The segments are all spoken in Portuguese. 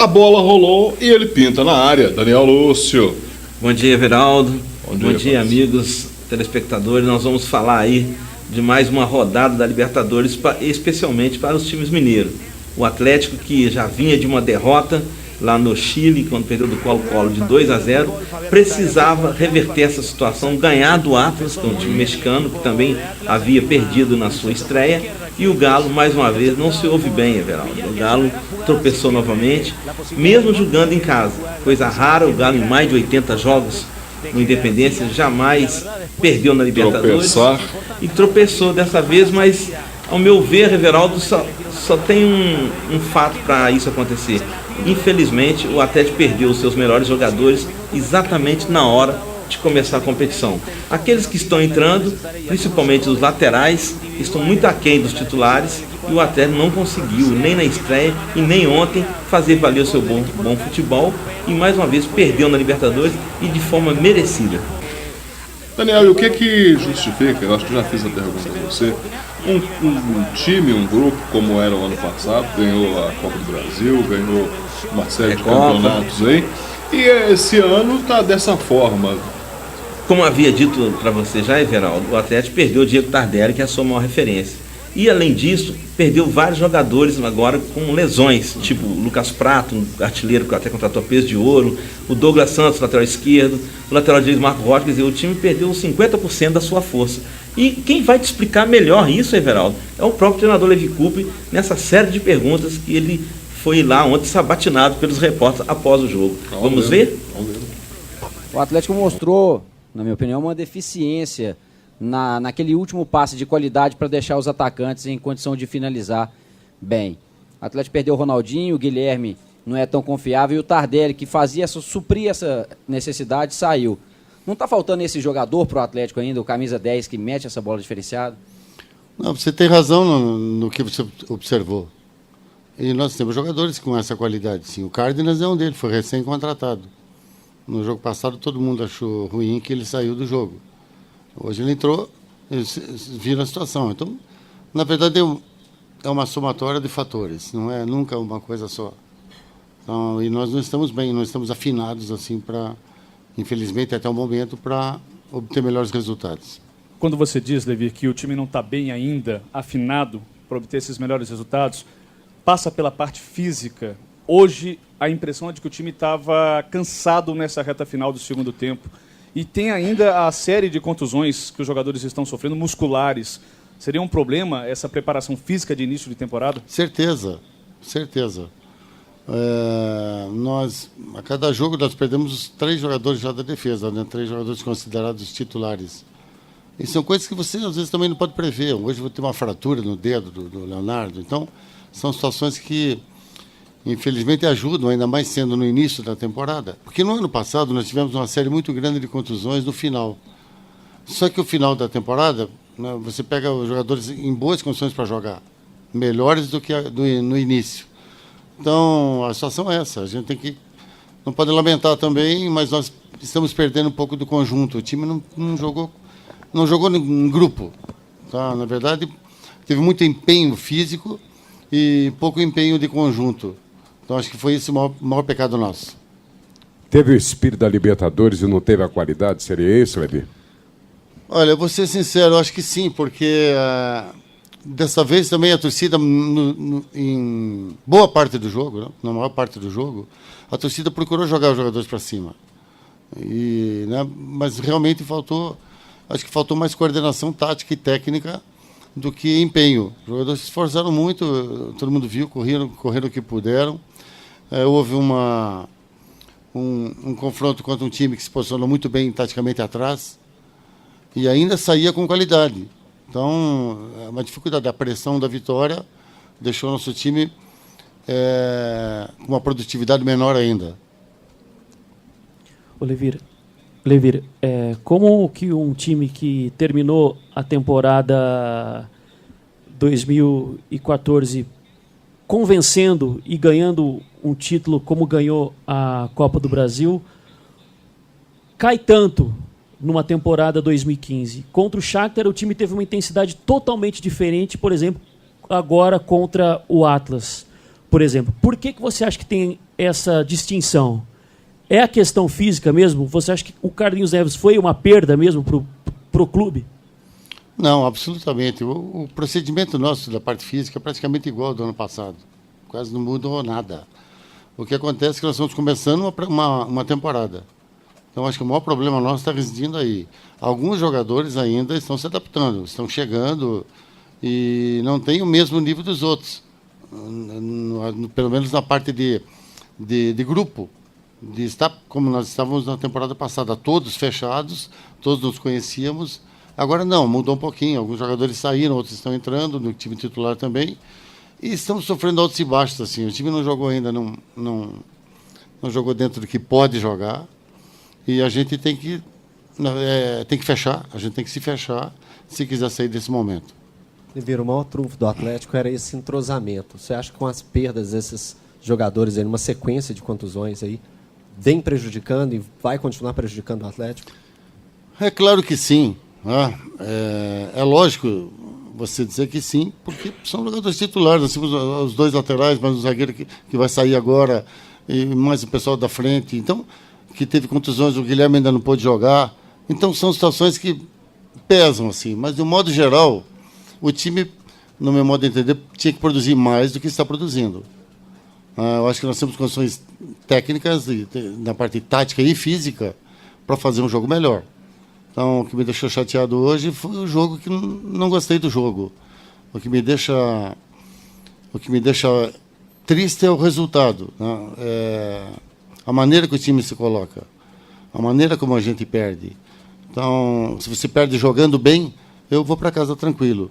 A bola rolou e ele pinta na área. Daniel Lúcio. Bom dia, Everaldo. Bom dia, Francisco. amigos telespectadores. Nós vamos falar aí de mais uma rodada da Libertadores, especialmente para os times mineiros. O Atlético, que já vinha de uma derrota lá no Chile, quando perdeu do Colo-Colo de 2-0, precisava reverter essa situação, ganhar do Atlas, que é um time mexicano, que também havia perdido na sua estreia, e o Galo, mais uma vez, não se ouve bem, Everaldo. O Galo tropeçou novamente, mesmo jogando em casa. Coisa rara, o Galo em mais de 80 jogos no Independência jamais perdeu na Libertadores. E tropeçou dessa vez, mas ao meu ver, Everaldo, só tem um fato para isso acontecer. Infelizmente, o Atlético perdeu os seus melhores jogadores exatamente na hora de começar a competição. Aqueles que estão entrando, principalmente os laterais, estão muito aquém dos titulares, e o Atlético não conseguiu, nem na estreia e nem ontem, fazer valer o seu bom futebol, e mais uma vez perdeu na Libertadores e de forma merecida. Daniel, e o que justifica, eu acho que já fiz a pergunta para você, um time, um grupo como era o ano passado, ganhou a Copa do Brasil, ganhou uma série de campeonatos aí, e esse ano está dessa forma. Como havia dito para você já, Everaldo, o Atlético perdeu o Diego Tardelli, que é a sua maior referência. E além disso, perdeu vários jogadores agora com lesões, tipo o Lucas Prato, um artilheiro que até contratou peso de ouro, o Douglas Santos, lateral esquerdo, o lateral direito Marco Rocha, quer dizer, o time perdeu 50% da sua força. E quem vai te explicar melhor isso, Everaldo, é o próprio treinador Levi Coupe, nessa série de perguntas que ele foi lá ontem sabatinado pelos repórteres após o jogo. Vamos ver? O Atlético mostrou, na minha opinião, uma deficiência naquele último passe de qualidade para deixar os atacantes em condição de finalizar bem. O Atlético perdeu o Ronaldinho, o Guilherme não é tão confiável, e o Tardelli, que suprir essa necessidade, saiu. Não está faltando esse jogador para o Atlético ainda, o camisa 10, que mete essa bola diferenciada? Não, você tem razão no que você observou. E nós temos jogadores com essa qualidade, sim. O Cárdenas é um deles, foi recém-contratado. No jogo passado, todo mundo achou ruim que ele saiu do jogo. Hoje ele entrou, eles viram a situação. Então, na verdade, é uma somatória de fatores, não é nunca uma coisa só. Então, e nós não estamos bem, não estamos afinados assim para, infelizmente, até o momento, para obter melhores resultados. Quando você diz, Levi, que o time não está bem ainda afinado para obter esses melhores resultados, passa pela parte física. Hoje, a impressão é de que o time estava cansado nessa reta final do segundo tempo. E tem ainda a série de contusões que os jogadores estão sofrendo, musculares. Seria um problema essa preparação física de início de temporada? Certeza, certeza. Nós, a cada jogo, nós perdemos os 3 jogadores já da defesa, né? 3 jogadores considerados titulares. E são coisas que você, às vezes, também não pode prever. Hoje vou ter uma fratura no dedo do Leonardo. Então, são situações que, infelizmente, ajudam, ainda mais sendo no início da temporada. Porque no ano passado nós tivemos uma série muito grande de contusões no final. Só que o final da temporada, né, você pega os jogadores em boas condições para jogar, melhores do que no início. Então, a situação é essa. A gente não pode lamentar também, mas nós estamos perdendo um pouco do conjunto. O time não jogou em grupo. Tá? Na verdade, teve muito empenho físico e pouco empenho de conjunto. Então, acho que foi esse o maior pecado nosso. Teve o espírito da Libertadores e não teve a qualidade? Seria isso, Levi? Olha, eu vou ser sincero, eu acho que sim, porque dessa vez também a torcida, em boa parte do jogo, né, na maior parte do jogo, a torcida procurou jogar os jogadores para cima. Né, mas realmente acho que faltou mais coordenação tática e técnica do que empenho. Os jogadores se esforçaram muito, todo mundo viu, correram o que puderam. Houve um confronto contra um time que se posicionou muito bem taticamente atrás e ainda saía com qualidade. Então, uma dificuldade, a pressão da vitória deixou nosso time com uma produtividade menor ainda. Ô Levir, como que um time que terminou a temporada 2014 convencendo e ganhando um título como ganhou a Copa do Brasil, cai tanto numa temporada 2015? Contra o Shakhtar, o time teve uma intensidade totalmente diferente, por exemplo, agora contra o Atlas. por exemplo. Por que você acha que tem essa distinção? É a questão física mesmo? Você acha que o Carlinhos Neves foi uma perda mesmo para o clube? Não, absolutamente. O procedimento nosso da parte física é praticamente igual ao do ano passado. Quase não mudou nada. O que acontece é que nós estamos começando uma temporada. Então, acho que o maior problema nosso está residindo aí. Alguns jogadores ainda estão se adaptando, estão chegando e não têm o mesmo nível dos outros. Pelo menos na parte de grupo. De estar como nós estávamos na temporada passada, todos fechados, todos nos conhecíamos. Agora não, mudou um pouquinho. Alguns jogadores saíram, outros estão entrando no time titular também. E estamos sofrendo altos e baixos, assim. O time não jogou ainda, não jogou dentro do que pode jogar. E a gente tem que fechar, a gente tem que se fechar se quiser sair desse momento. Levir, o maior trunfo do Atlético era esse entrosamento. Você acha que com as perdas desses jogadores, aí, numa sequência de contusões, aí, vem prejudicando e vai continuar prejudicando o Atlético? É claro que sim. Né? É lógico você dizer que sim, porque são jogadores titulares. Nós temos os dois laterais, mais o zagueiro que vai sair agora, e mais o pessoal da frente. Então, que teve contusões, o Guilherme ainda não pôde jogar. Então, são situações que pesam, assim. Mas, de um modo geral, o time, no meu modo de entender, tinha que produzir mais do que está produzindo. Eu acho que nós temos condições técnicas, na parte tática e física, para fazer um jogo melhor. Então, o que me deixou chateado hoje foi o jogo que não gostei do jogo. O que me deixa triste é o resultado, né? A maneira que o time se coloca, a maneira como a gente perde. Então, se você perde jogando bem, eu vou para casa tranquilo.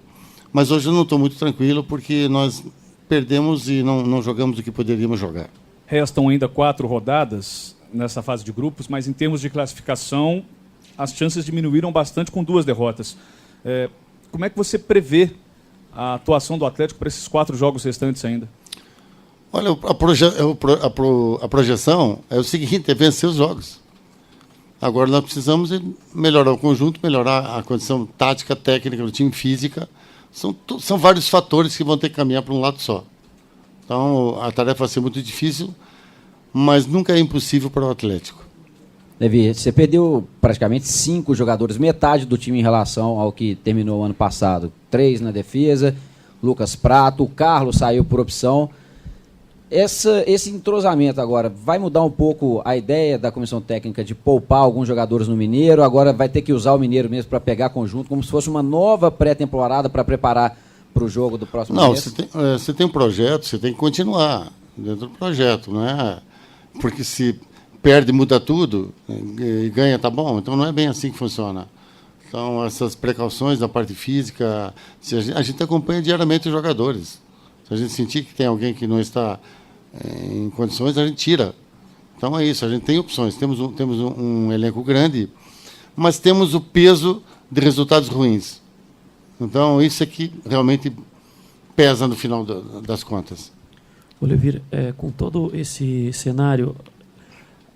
Mas hoje eu não estou muito tranquilo porque nós perdemos e não jogamos o que poderíamos jogar. Restam ainda 4 rodadas nessa fase de grupos, mas em termos de classificação, as chances diminuíram bastante com 2 derrotas. Como é que você prevê a atuação do Atlético para esses 4 jogos restantes ainda? Olha, a projeção é o seguinte, é vencer os jogos. Agora nós precisamos melhorar o conjunto, melhorar a condição tática, técnica do time, física. São vários fatores que vão ter que caminhar para um lado só. Então, a tarefa vai ser muito difícil, mas nunca é impossível para o Atlético. Levi, você perdeu praticamente 5 jogadores, metade do time em relação ao que terminou o ano passado. 3 na defesa, Lucas Prato, o Carlos saiu por opção. Esse entrosamento agora vai mudar um pouco a ideia da comissão técnica de poupar alguns jogadores no Mineiro, agora vai ter que usar o Mineiro mesmo para pegar conjunto, como se fosse uma nova pré-temporada para preparar para o jogo do próximo mês? Não, você tem um projeto, você tem que continuar dentro do projeto, não é? Porque se perde, muda tudo, e ganha, tá bom, então não é bem assim que funciona. Então, essas precauções da parte física, a gente acompanha diariamente os jogadores. Se a gente sentir que tem alguém que não está em condições, a gente tira. Então é isso, a gente tem opções. Temos um elenco grande, mas temos o peso de resultados ruins. Então isso é que realmente pesa no final das contas. Olivir, com todo esse cenário,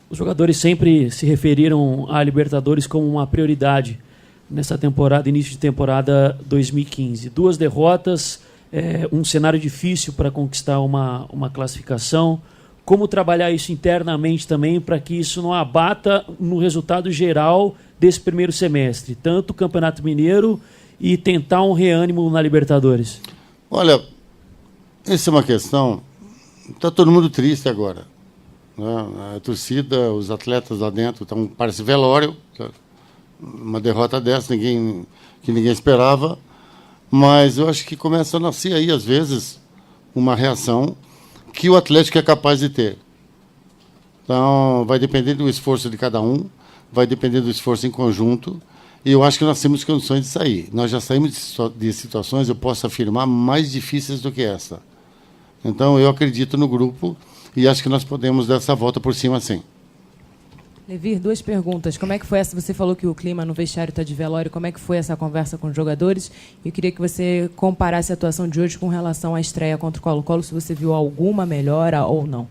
os jogadores sempre se referiram à Libertadores como uma prioridade nessa temporada, início de temporada 2015. 2 derrotas, um cenário difícil para conquistar uma classificação. Como trabalhar isso internamente também para que isso não abata no resultado geral desse primeiro semestre, tanto o Campeonato Mineiro e tentar um reânimo na Libertadores? Olha, essa é uma questão. Está todo mundo triste agora, né? A torcida, os atletas lá dentro, parece velório. Uma derrota dessa, que ninguém esperava. Mas eu acho que começa a nascer aí, às vezes, uma reação que o Atlético é capaz de ter. Então, vai depender do esforço de cada um, vai depender do esforço em conjunto, e eu acho que nós temos condições de sair. Nós já saímos de situações, eu posso afirmar, mais difíceis do que essa. Então, eu acredito no grupo e acho que nós podemos dar essa volta por cima, sim. Levir, 2 perguntas. Como é que foi essa? Você falou que o clima no vestiário está de velório. Como é que foi essa conversa com os jogadores? Eu queria que você comparasse a atuação de hoje com relação à estreia contra o Colo-Colo, se você viu alguma melhora ou não.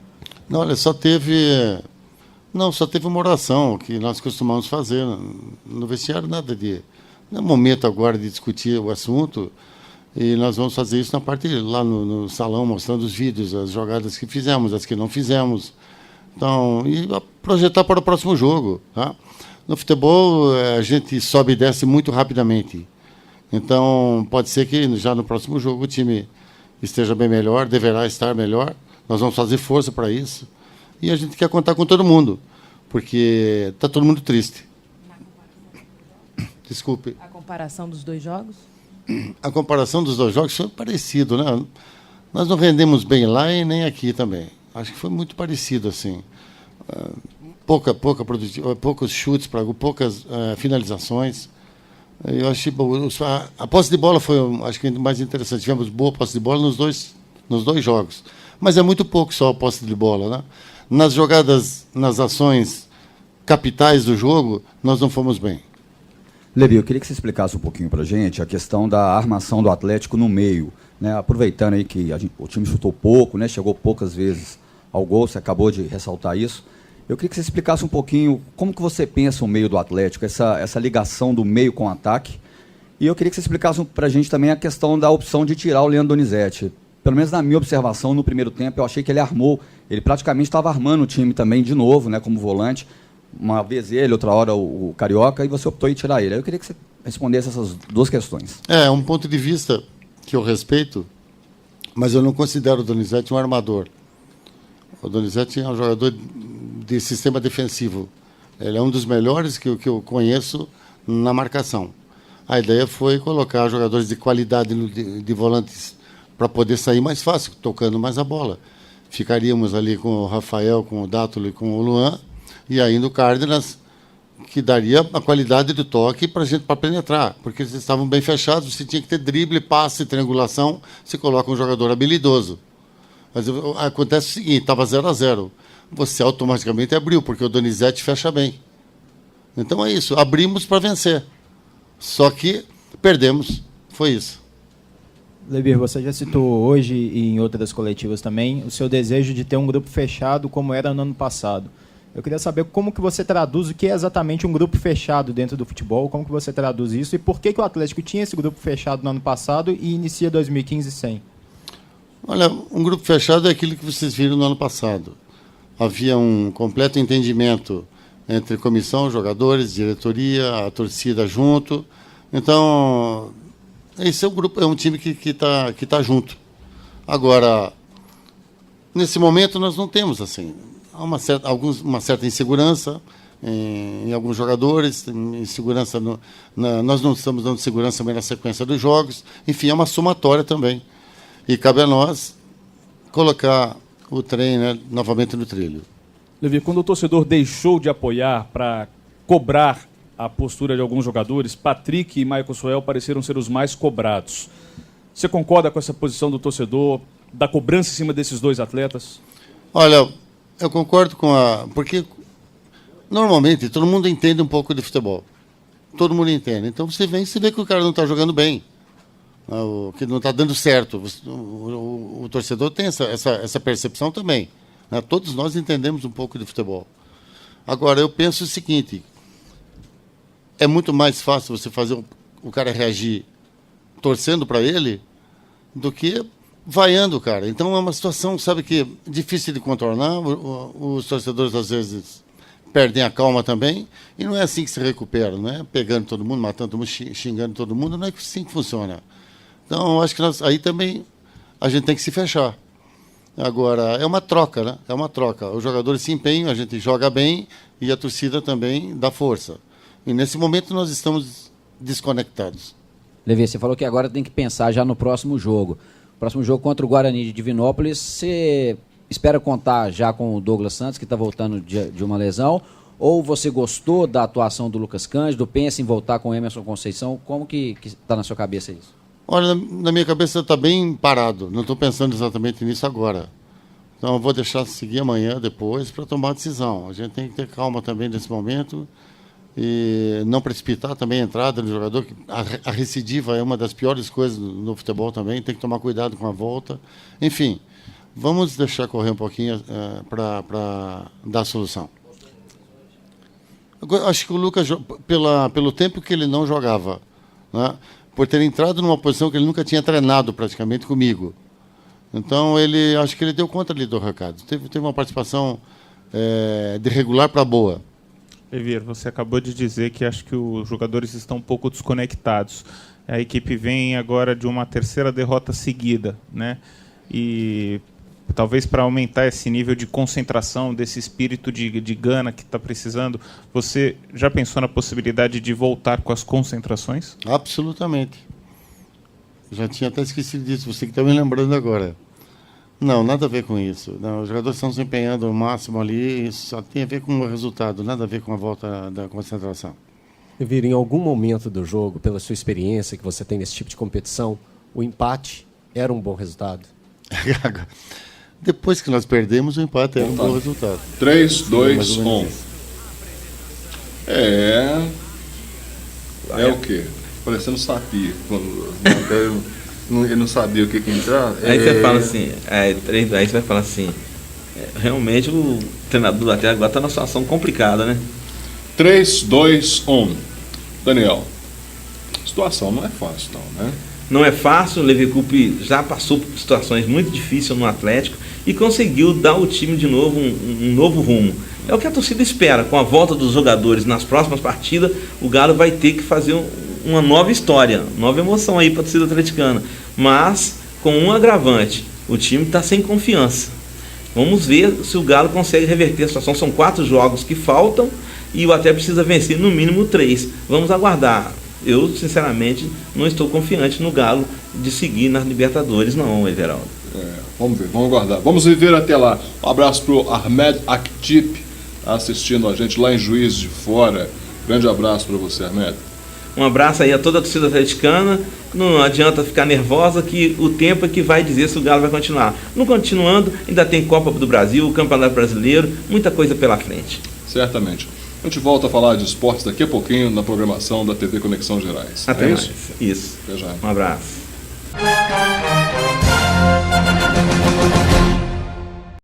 Não, olha, só teve uma oração que nós costumamos fazer no vestiário, nada de... Não é momento agora de discutir o assunto. E nós vamos fazer isso na parte lá no salão, mostrando os vídeos, as jogadas que fizemos, as que não fizemos. Então, e projetar para o próximo jogo. Tá? No futebol, a gente sobe e desce muito rapidamente. Então, pode ser que já no próximo jogo o time esteja bem melhor, deverá estar melhor. Nós vamos fazer força para isso. E a gente quer contar com todo mundo, porque está todo mundo triste. Desculpe. A comparação dos dois jogos? A comparação dos dois jogos foi parecido, né? Nós não rendemos bem lá e nem aqui também. Acho que foi muito parecido, assim. Poucos chutes, poucas finalizações. Eu achei a posse de bola foi, acho que, mais interessante. Tivemos boa posse de bola nos dois jogos. Mas é muito pouco só a posse de bola, né? Nas jogadas, nas ações capitais do jogo, nós não fomos bem. Levi, eu queria que você explicasse um pouquinho para a gente a questão da armação do Atlético no meio, né? Aproveitando aí que o time chutou pouco, né? Chegou poucas vezes ao gol, você acabou de ressaltar isso. Eu queria que você explicasse um pouquinho como que você pensa o meio do Atlético, essa ligação do meio com o ataque. E eu queria que você explicasse para a gente também a questão da opção de tirar o Leandro Donizete. Pelo menos na minha observação, no primeiro tempo, eu achei que ele praticamente estava armando o time também de novo, né, como volante. Uma vez ele, outra hora o Carioca, e você optou em tirar ele. Eu queria que você respondesse essas duas questões. É um ponto de vista que eu respeito, mas eu não considero o Donizete um armador. O Donizete é um jogador de sistema defensivo. Ele é um dos melhores que eu conheço na marcação. A ideia foi colocar jogadores de qualidade de volantes para poder sair mais fácil, tocando mais a bola. Ficaríamos ali com o Rafael, com o Dátulo e com o Luan, e aí no Cárdenas, que daria a qualidade do toque para a gente penetrar, porque eles estavam bem fechados, você tinha que ter drible, passe, triangulação, você coloca um jogador habilidoso. Mas acontece o seguinte, estava 0-0, você automaticamente abriu, porque o Donizete fecha bem. Então é isso, abrimos para vencer. Só que perdemos, foi isso. Levi, você já citou hoje e em outras coletivas também o seu desejo de ter um grupo fechado como era no ano passado. Eu queria saber como que você traduz o que é exatamente um grupo fechado dentro do futebol, como que você traduz isso e por que o Atlético tinha esse grupo fechado no ano passado e inicia 2015 sem? Olha, um grupo fechado é aquilo que vocês viram no ano passado. Havia um completo entendimento entre comissão, jogadores, diretoria, a torcida junto. Então, esse é o grupo, é um time que tá junto. Agora, nesse momento nós não temos assim. Há uma certa insegurança em alguns jogadores, insegurança nós não estamos dando segurança também na sequência dos jogos. Enfim, é uma somatória também. E cabe a nós colocar o trem, né, novamente no trilho. Levi, quando o torcedor deixou de apoiar para cobrar a postura de alguns jogadores, Patrick e Michael Soel pareceram ser os mais cobrados. Você concorda com essa posição do torcedor, da cobrança em cima desses dois atletas? Olha, eu concordo porque normalmente todo mundo entende um pouco de futebol. Todo mundo entende. Então você vê que o cara não está jogando bem, que não está dando certo. O torcedor tem essa percepção também. Né? Todos nós entendemos um pouco de futebol. Agora, eu penso o seguinte: é muito mais fácil você fazer o cara reagir torcendo para ele do que vaiando o cara. Então é uma situação, sabe, que é difícil de contornar. Os torcedores às vezes perdem a calma também, e não é assim que se recupera, não é pegando todo mundo, matando todo mundo, xingando todo mundo, não é assim que funciona. Então eu acho que aí também a gente tem que se fechar. Agora, é uma troca, né? É uma troca. Os jogadores se empenham, a gente joga bem e a torcida também dá força. E nesse momento nós estamos desconectados. Levi, você falou que agora tem que pensar já no próximo jogo. Próximo jogo contra o Guarani de Divinópolis, você espera contar já com o Douglas Santos, que está voltando de uma lesão, ou você gostou da atuação do Lucas Cândido, pensa em voltar com o Emerson Conceição? Como que está na sua cabeça isso? Olha, na minha cabeça está bem parado, não estou pensando exatamente nisso agora. Então eu vou deixar seguir amanhã, depois, para tomar a decisão. A gente tem que ter calma também nesse momento e não precipitar também a entrada do jogador. A recidiva é uma das piores coisas no futebol também, tem que tomar cuidado com a volta. Enfim, vamos deixar correr um pouquinho para dar a solução. Eu acho que o Lucas, pelo tempo que ele não jogava, né, por ter entrado numa posição que ele nunca tinha treinado praticamente comigo. Então, acho que ele deu conta ali do recado. Teve uma participação de regular para boa. Levir, você acabou de dizer que acho que os jogadores estão um pouco desconectados. A equipe vem agora de uma terceira derrota seguida, né? E talvez para aumentar esse nível de concentração, desse espírito de gana que está precisando, você já pensou na possibilidade de voltar com as concentrações? Absolutamente. Já tinha até esquecido disso, você que está me lembrando agora. Não, nada a ver com isso. Não, os jogadores estão se empenhando ao máximo ali, isso só tem a ver com o resultado, nada a ver com a volta da concentração. Levir, em algum momento do jogo, pela sua experiência que você tem nesse tipo de competição, o empate era um bom resultado? Depois que nós perdemos, o empate era um bom resultado. 3, 2, 1. É o quê? Parecendo sapia. Ele não sabia o que entrar. Aí você fala assim, aí você vai falar assim, realmente o treinador até agora está numa situação complicada, né? 3, 2, 1. Daniel, a situação não é fácil não, né? Não é fácil, o Levi Coupe já passou por situações muito difíceis no Atlético e conseguiu dar ao time de novo um novo rumo. É o que a torcida espera. Com a volta dos jogadores nas próximas partidas, o Galo vai ter que fazer uma nova história, nova emoção aí para a torcida atleticana. Mas com um agravante, o time está sem confiança. Vamos ver se o Galo consegue reverter a situação. São 4 jogos que faltam e o Atlético precisa vencer no mínimo 3. Vamos aguardar. Eu, sinceramente, não estou confiante no Galo de seguir nas Libertadores, não, Everaldo. Vamos ver, vamos aguardar. Vamos viver até lá. Um abraço para o Ahmed Aktip, assistindo a gente lá em Juiz de Fora. Grande abraço para você, Ahmed. Um abraço aí a toda a torcida atleticana. Não adianta ficar nervosa, que o tempo é que vai dizer se o Galo vai continuar. Não continuando, ainda tem Copa do Brasil, Campeonato Brasileiro, muita coisa pela frente. Certamente. A gente volta a falar de esportes daqui a pouquinho na programação da TV Conexão Gerais. Até mais. Isso? Isso. Até já. Um abraço.